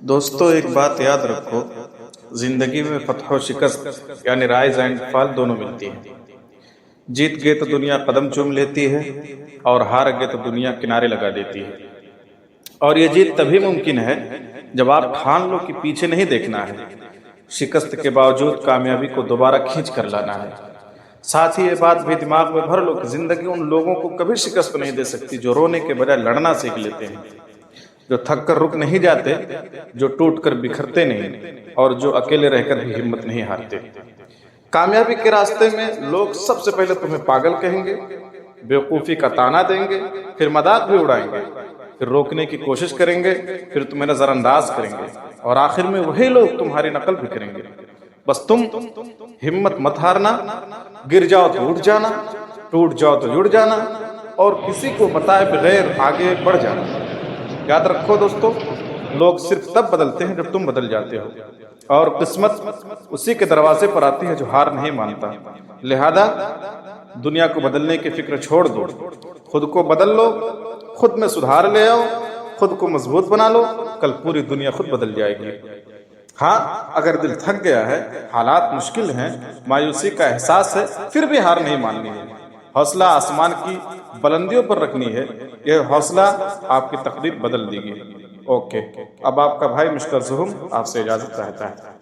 دوستو ایک بات یاد رکھو، زندگی میں فتح و شکست یعنی رائز اینڈ فال دونوں ملتی ہیں۔ جیت گئے تو دنیا قدم چوم لیتی ہے اور ہار گئے تو دنیا کنارے لگا دیتی ہے۔ اور یہ جیت تبھی ممکن ہے جب آپ ٹھان لو کہ پیچھے نہیں دیکھنا ہے، شکست کے باوجود کامیابی کو دوبارہ کھینچ کر لانا ہے۔ ساتھ ہی یہ بات بھی دماغ میں بھر لو کہ زندگی ان لوگوں کو کبھی شکست نہیں دے سکتی جو رونے کے بجائے لڑنا سیکھ لیتے ہیں، جو تھک کر رک نہیں جاتے، جو ٹوٹ کر بکھرتے نہیں، اور جو اکیلے رہ کر بھی ہمت نہیں ہارتے۔ کامیابی کے راستے میں لوگ سب سے پہلے تمہیں پاگل کہیں گے، بیوقوفی کا طعنہ دیں گے، پھر مذاق بھی اڑائیں گے، پھر روکنے کی کوشش کریں گے، پھر تمہیں نظر انداز کریں گے، اور آخر میں وہی لوگ تمہاری نقل بھی کریں گے۔ بس تم ہمت مت ہارنا، گر جاؤ تو اٹھ جانا، ٹوٹ جاؤ تو جڑ جانا، اور کسی کو بتائے بغیر آگے بڑھ جانا۔ یاد رکھو دوستو، لوگ صرف تب بدلتے ہیں جب تم بدل جاتے ہو، اور قسمت اسی کے دروازے پر آتی ہے جو ہار نہیں مانتا۔ لہذا دنیا کو بدلنے کی فکر چھوڑ دو، خود کو بدل لو، خود میں سدھار لے آؤ، خود کو مضبوط بنا لو، کل پوری دنیا خود بدل جائے گی۔ ہاں، اگر دل تھک گیا ہے، حالات مشکل ہیں، مایوسی کا احساس ہے، پھر بھی ہار نہیں ماننی ہے۔ حوصلہ آسمان کی بلندیوں پر رکھنی ہے، یہ حوصلہ آپ کی تقدیر بدل دے گی۔ اوکے، اب آپ کا بھائی مسٹر زہم آپ سے اجازت چاہتا ہے۔